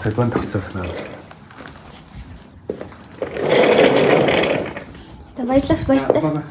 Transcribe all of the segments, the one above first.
Садван тогтцоохнаа. Баярлалаа.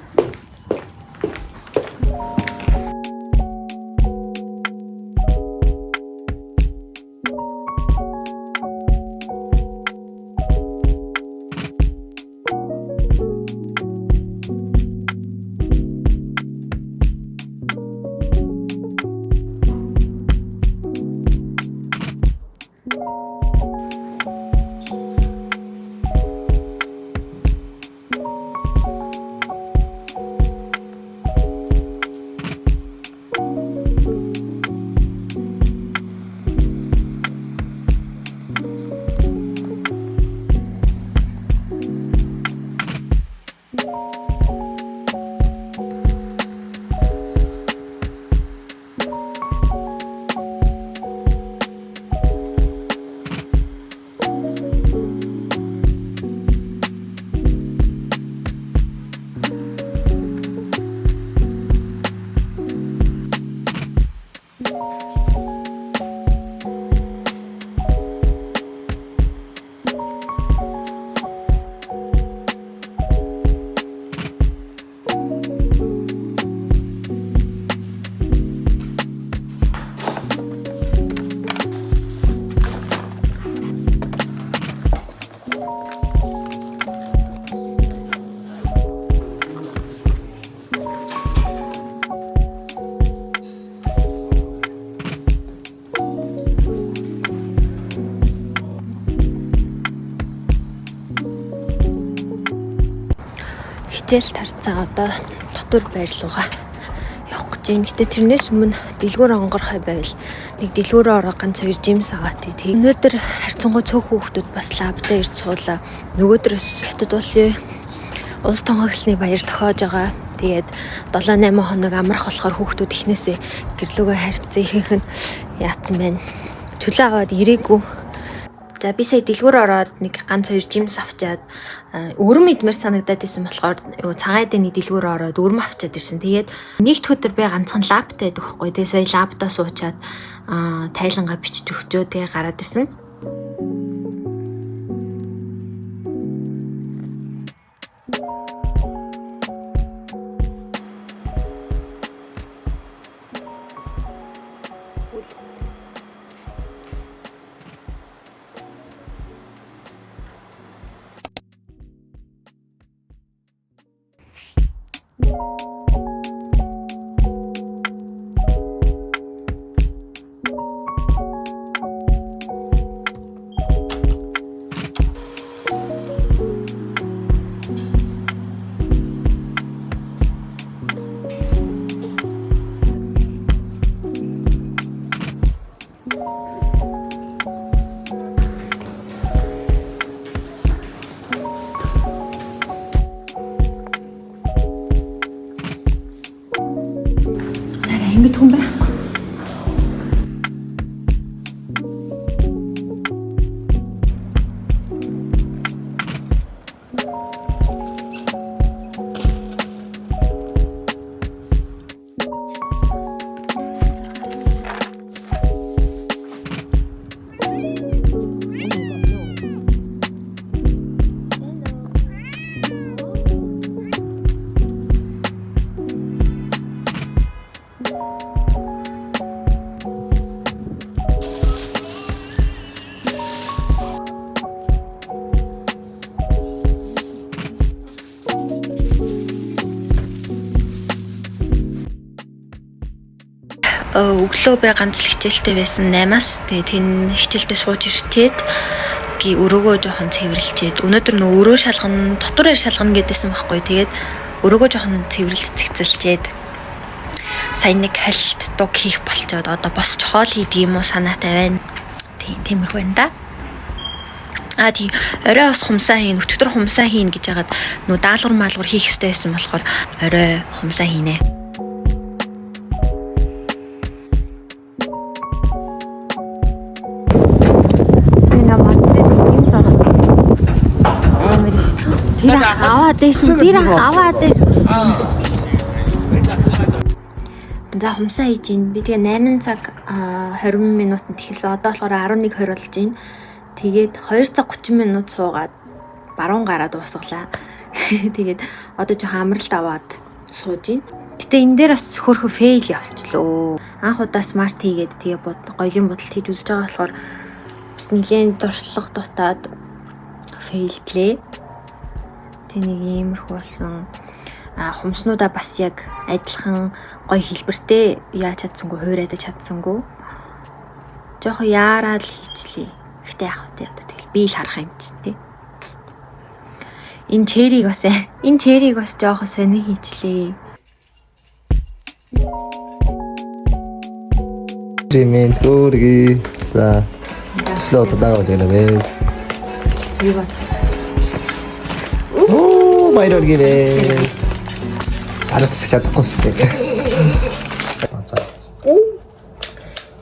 Хичээл тарцаа одоо дотор байр руугаа явах гэж байна. Гэтэ тэрнээс өмнө дэлгүүр онгорхой байвал нэг дэлгүүрөө ороо ганц 2 жимс аваад тий. Өнөөдөр харьцангуй цөөх хүүхдүүд бас лабдаа ирж суулаа. Нөгөөдрөөс Хятад улсын улс тонхоглосны баяр тохиож байгаа. Тэгээд 7-8 хоног амрах болохоор хүүхдүүд ихнээсээ гэрлүүгээ харьцсан ихэнх нь яатсан байна. Чөлөө аваад ирээгүй. За би сая дэлгүүр ороод нэг ганц 2 жимс авчаад өрөм идмэр санагдаад исэн болохоор цагаан эдэний дэлгүүр ороод өрөм авчаад ирсэн. Тэгээд нэгд өдөр би ганцхан лаптай байдаг байхгүй. Тэгээд сая лаптаа суучаад тайлангаа бичиж өгчөө тэгээд гараад ирсэн. Ингэж хүн байхгүй. Өглөө би ганц л хичээлтэй байсан 8-аас тэгээд энэ хичээлдээ сууж ирчээд өрөөгөө жоохон цэвэрлжээд өнөөдөр нөө өрөө шалгана дотор ир шалгана гэдээсэн байхгүй. Тэгээд өрөөгөө жоохон цэвэрлж цэгцэлжээд сайн нэг хальт дуг хийх болчоод одоо босч хоол хийдэг юм уу санаатай байна. Тиймэрхүү байна да. Тийм орой бас хумсаа хийн өчтөр хумсаа хийн гэж яагаад нөө даалгавар маалгавар хийх ёстой байсан болохоор орой хумсаа хийнэ. Тэр аваад за хумсаа хийж ийн. Би тэгээ 8 цаг 20 минутанд эхэлсэн. Одоо болохоор 11:20 болж байна. Тэгээд 2 цаг 30 минут суугаад баруун гараа дуусгалаа. Тэгээд одоо жоохон амралт аваад сууж байна. Гэтэ энэ дээр бас хөрхө фейл явчихлоо. Анх удаа смарт хийгээд тэгээ гоёлын бодолд хийж үзэж байгаа болохоор бас нэлээд дуршлаг дутаад фейлдлээ. Тэ нэг иймэрхүү болсон. Хумснуудаа бас яг адилхан гоё хэлбэртэй яаж чадсангүй, хуурайдаж чадсангүй. Жоохон яараад л хийчлээ. Гэтэ яах вэ? Одоо тэгэл би л харах юм чи тээ. Энэ чэрийг бас жоохон сони хийчлээ. Римэн төргий. За. Слот дагаа дээ. Юу ба? Оо, майроргивэ. Алгас чадахгүйстэй.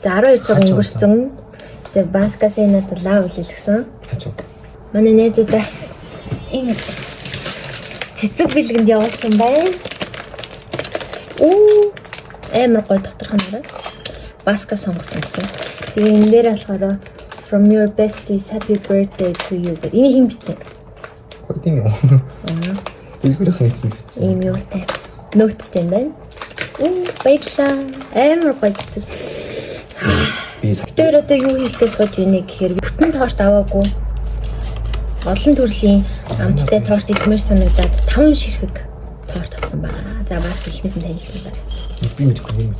За 12 цаг өнгөрсөн. Тэгээ баскасаа надад лав хэлсэн. Хачуу. Манай найзуудаас ингэ цэцэг бэлгэнд явуулсан байна. Амар гоё доторх нараа. Баска сонгосон гэсэн. Тэгээ энэ дээр болохоор from your besties happy birthday to you гэдэг. Энийг хэн бичсэн? Кодинг юу? Илгүүрийнх нь бичсэн. Ийм юутай. Нөттэй байна. Баярлалаа. Амар гоё цэцэг. Тэр одоо юу хийх гэж сууж ийнэ гэхээр бүтэн торт аваагүй. Олон төрлийн амттай торт идмээр санагдаад 5 ширхэг торт авсан байна. За бас ихнээс нь танилцуулъя. Би мэдгүй юм.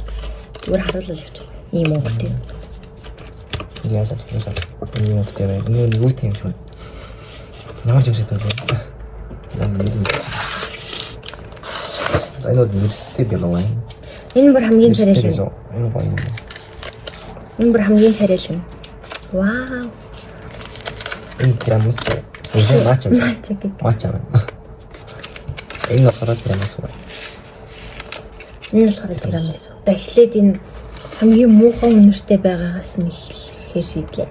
Зүгээр харуулал явуучих. Ийм өнгөтэй. Яасан ийм өнгөтэй байна. Энэ юу тийм шүү. Ямар юм шиг байна. Энэ университет билээ. Энэ бүр хамгийн царайлан. Энэ гоё юм. Энэ бүр хамгийн царайлан. Вау. Энэ тирамису. Энэ мача. Мача. Энэ болохоор тирамису. Энэ болохоор тирамису. Эхлээд энэ хамгийн муухай үнэртэй байгаагаас нь эхлэхээр шийдлээ.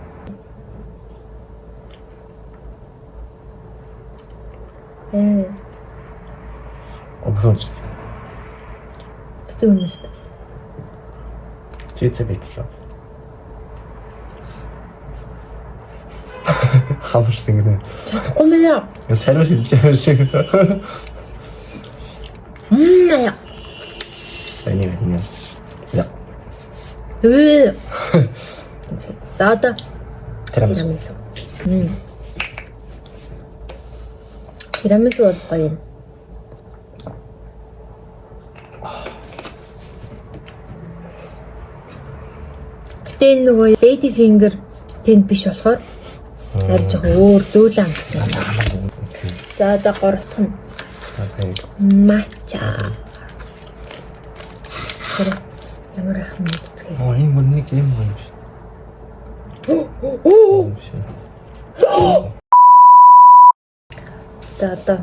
Обхонч. Бүтэн үнэртэй. Цэцэг бичлээ. Хамарсан гэнэ. Чадахгүй мэнэ. Сариус хэлж байгаа шиг. Яа. Энийг. Я. За одоо тирамису. Тирамису бол гоё юм. Гэтэ энэ нөгөө lady finger тэнд биш болохоор арай жоох өөр зөөлөн амттай. За одоо гуравдах нь матча. Ямар ах юм үздэг. Энэ мөрний юм юм шиг. За одоо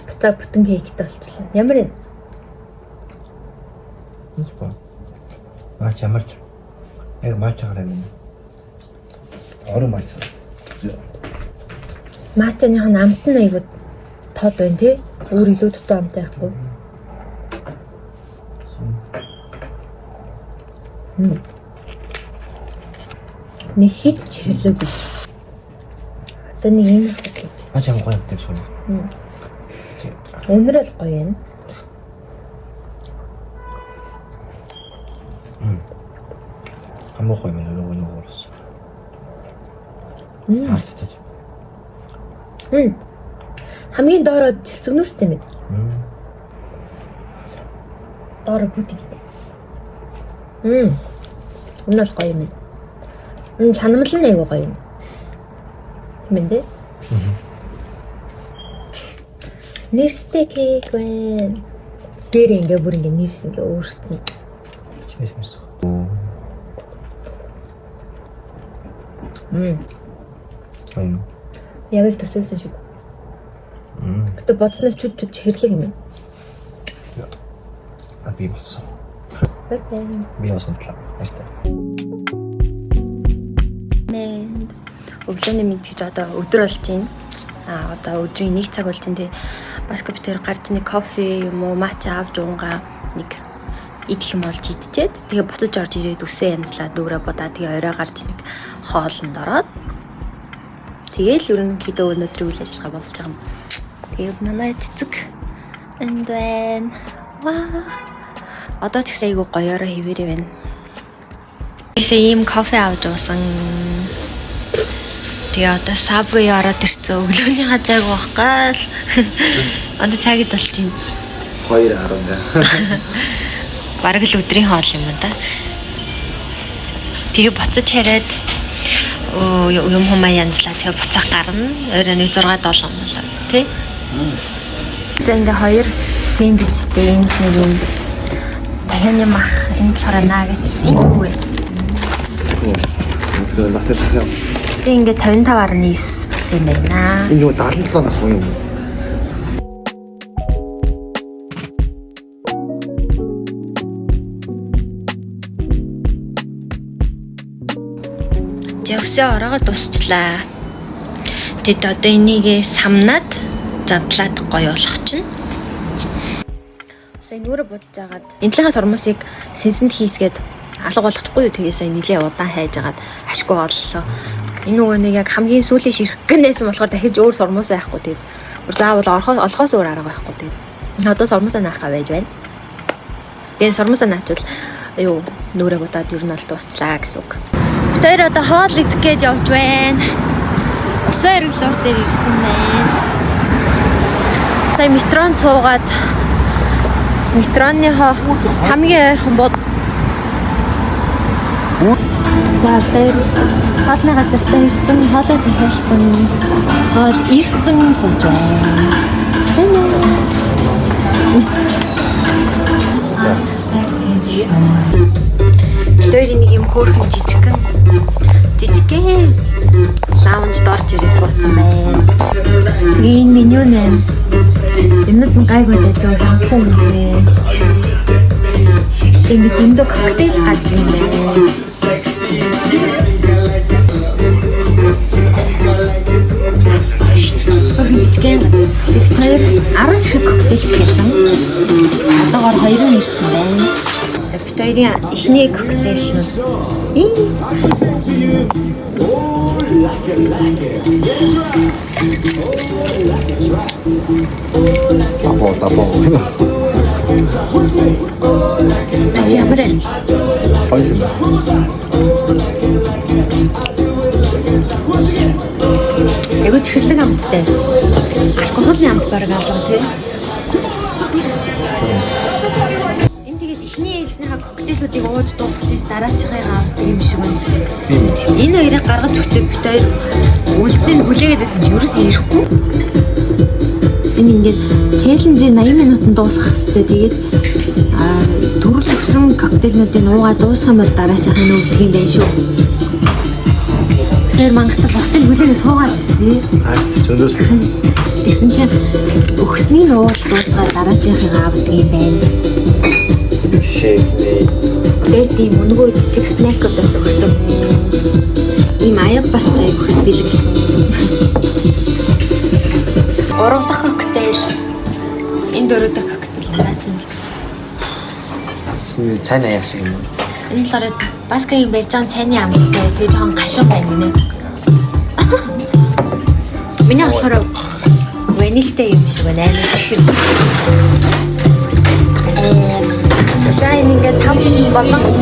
буцааг бүтэн кейктэй болчихлоо. Ямар юм? Мач ямар. Яг мач гараа юм. Орон мач. Матчаных нь амт нь айгуу тод байна тий. Өөр илүү дутуу амтай байхгүй. Нэг хит чиглэл биш. Одоо нэг юм хэлээ. Мач ямар гоё юм шиг. Өнөр л гоё юм. Хамаагүй юм нөгөө. Хааста. Хамгийн доороо цэлцэгнүүртэй мэд. Доороо бүдэгтэй. Энэ бол гоё юм. Энэ чанамал нь айгүй гоё юм. Тийм дээ. Нэрстэй кейк байна. Дээр ингээ бүр ингээ нэрс ингээ өөрчлөсөн. Чинээс нэрс. Айн. Яг л төсөөсөн шиг. Гэтэ бодсноос чүд чихэрлэг юм. Би болсон. Бэтэн. Би сондлоо. Баяртай. Мэнд. Өглөөний мэд гэж одоо өдөр болж байна. Одоо өдрийн 1 цаг болж байна те. Баскет дээр гарч нэг кофе юм уу матча авч уунгаа нэг идэх юм болж идчихэд тэгээ буцаж орж ирээд үсээ янзлаад дүүрээ бодаа тэгээ орой гарч нэг хоолнд ороод Тэгээл ерөнхийдөө өнөөдрийн үйл ажиллагаа болж байгаа юм. Тэгээ манай цэцэг энд байна. Ваа. Одоо ч гэсэн айгу гоёороо хിവэрээ байна. Ихтэй ийм кофе авч уусан. Тэгээ одоо Subway ороод ирсэн. Өглөөний хажааг байхгүй. Одоо цагт болчих. 2:10. Бараг л өдрийн хоол юм да. Тэгээ буцаж хараад юм хумаа янзлаа. Тэгээ буцаах гарна. Орой 6-7 юм байна. Тэ? За ингээ 2 сэндвичтэй нэг юм тахины мах энэ болохоор нагетс юм уу? Тэгээ бас тэр Тэ ингээ 55.9 болсон юм байна. энэ юу 77 нас уу юм. Жагсаа ороогоо дуусчлаа. Тэгэд одоо энийгээ самнаад задлаад гоё болох чинь. Сайн нүрэ бодож агаад энэ талаас ормосыг сэнсэнд хийсгээд алга болгочихгүй юу, тэгээ сайн нилээ удаан хайж агаад ашгүй боллоо. Энэ нөгөө нэг яг хамгийн сүүлийн ширхгэнээс болохоор дахиж өөр сормоос байхгүй, тэгээд заавал олохоос өөр арга байхгүй, тэгээд одоо сормоосоо наахаа байж байна. Тэгээд сормоосоо наачвал юу нүрэ бодоод ер нь бол дуусчлаа гэсэн үг. Тэр одоо хоол идэх гээд явж байна. Усан эргэлуур дээр ирсэн байна. Сая метронд суугаад метроныхоо хамгийн ойрхон бод. За тэр хоолны газартаа ирсэн, хоолоо захиалсан, хоол ирсэн сууж байна. Тэр нэг юм хөөрхөн жижигхэн лаунжд орж ирээ суудсан байна. Энэ меню нэм. Энэт нь гайгүй дэж байгаа юм бэ. Ингээд зөндөө коктейл гарч ирсэн байна. Жижигхэн тэр 10 шиг коктейл хийсэн. Одоогоор 2 нь ирсэн байна. За бид хоёрын эхний коктейл нь Тапо. Ямар вэ? Эгөө чихлэг амттай. Алкогольны амт бараг алга тий. Эхний ээлжнийхаа коктейлүүдийг ууж дуусгаж ич дараачихыгаа авдаг юм шиг байна. Энэ хоёрыг гаргаж өгчөөд бид хоёр үлдсэнд хүлээгээд байсан чи ерөөсөө ирэхгүй. Энэ ингээд челленжийн 80 минутанд дуусгах хэрэгтэй. Тэгээд төрөл өгсөн коктейлнуудыг уугаад дуусгах юм бол дараачихыг нь өгдөг юм байна шүү. Тэр мангата бусдыг хүлээгээ суугаад байсан тий. Аач зөндөөс. Тэгсэн чинь өгснийг нь ууж дуусгаад дараачихыг авдаг юм байна. Шэйхний. Тэр тийм өнгөө жижиг снэкүүдээс өгсөн. Ийм аяг бас бэлгэлсэн. 3 дахь коктейл. Энэ 4 дахь коктейл наач. Цайны аяг шиг юм. Энэ болохоор баскагийн барьж байгаа цайны амттай. Тэгээ жоохон гашуун байна нэ. Миний болохоор ванильтай юм шиг байна. Амар ихэр. За энэ ингээд 5 болон 6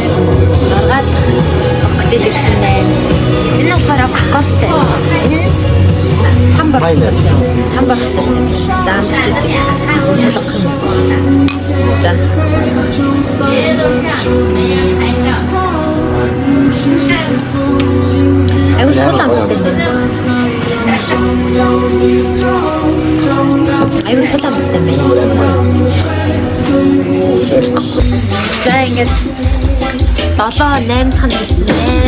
дахь коктейл ирсэн байна. Энэ болохоор кокостэй. Хамбар зэрэг. За амсч үзье. Толгох юм. За. Аюу сул амттай байна. Аюу сул амттай байна. За ингээд 7-8 дахь нь ирсэн байна.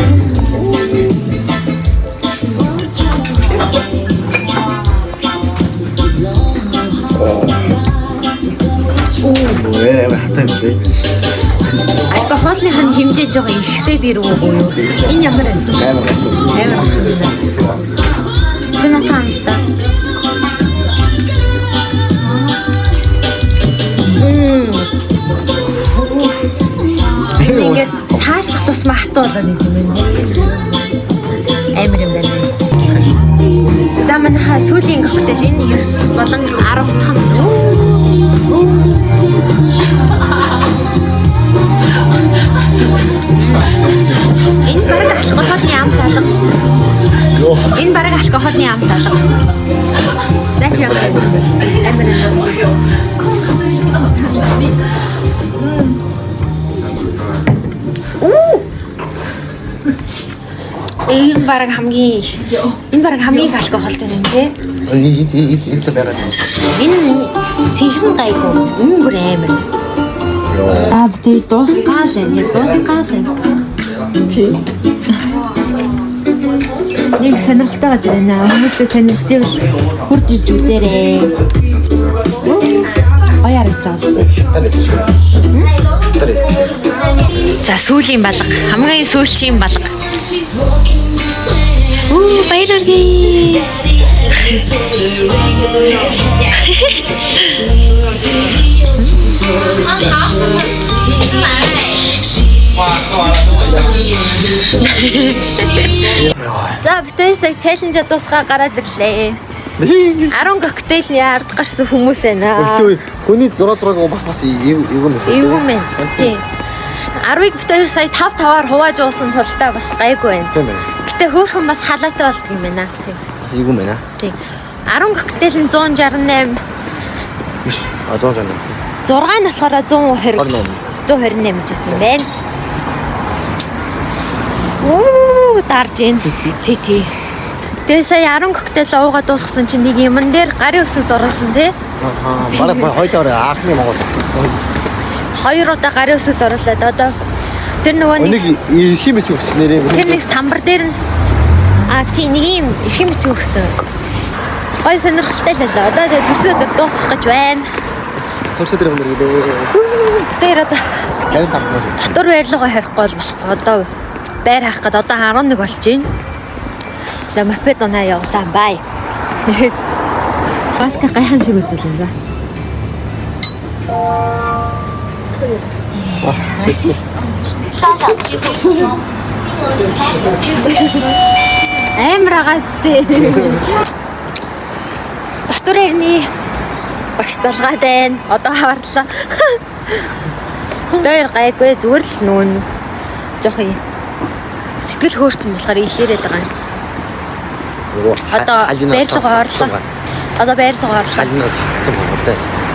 Өө хатаа юм дээ. Алкогольны хэмжээ жоохон ихсээд ирвүү юу? Энэ ямар вэ? Амар гашгүй. Зэнэ таамста. Ингээд цаашлах тусмаа хатуу болоод нэг юм байна. Амар юм байна. За манайха сүүлийн коктейл энэ 9 болон 10 дахь нь. Энэ бараг алкохолны амт алга. Энэ бараг алкохолны амт алга. Наач яа. Амар. Энэ бараг хамгийн их алкохолтой юм тий. Энэ цаг байгаа. Энэ цэхэн гайгүй. Энэ бүр амар. Тэ дуусгаал ээ. Тий. Нэг сонирхолтой гэж байна. Хүмүүстээ сонирхож ивэл хурж иж үзээрэй. Аяар гэж байгаа. За сүүлийн балга. Хамгийн сүүлчийн балга. Баяргий. За битэрсэг челленж дуусгаа гараад ирлээ. 10 коктейлний ард гарсан хүмүүс байна. Хүний зураг бас эвгүй юм шүү. Эвгүй мэн. Тий. 10-ыг битэр сая 5-5-аар хувааж уусан тулдаа бас гайгүй байна. Тийм байна. Гэтэ хөөхөн бас халаатай болдго юм байна. Тий. Бас эвгүй байна. Тий. 10 коктейл нь 168. Биш. 168. 6 нь болохоор 128 гэжсэн юм байна. Дарж ийн. Тий. Тэгээ сая 10 коктейл уугаад дуусгасан чинь нэг юмн дээр гарын өсөг зуруулсан тий. Бараг хоёулаа анхны Монгол. 2 удаа гарын өсөг зуруулаад одоо тэр нөгөө нэг эрхэм бич өгсөн нэрээ. Тэр нэг самбар дээр нь тий нэг юм эрхэм бич өгсөн. Гой сонирхолтой л аа. Одоо тэгээ төрсө өдөр дуусгах гэж байна. Төрсө өдөр өнөр гээ. Тэр одоо 55. дотор байрлуугаа харихгүй бол болохгүй. Одоо байр хаах гээд одоо 11 болж байна. Тэгээ мопед унаа явуулсан бай. Баска гайхамшиг үзүүлэн за. Эмрагастэй. Дотор ирний багш дургаад байна. Одоо хаварлаа. Хоёр гайгүй зүгээр л нүүн жоох юм. Сэтгэл хөөрцөн болохоор илэрээд байгаа юм. Одоо байр суугаа орлоо. Одоо байр суугаа орлоо. Халинаас хатсан байна.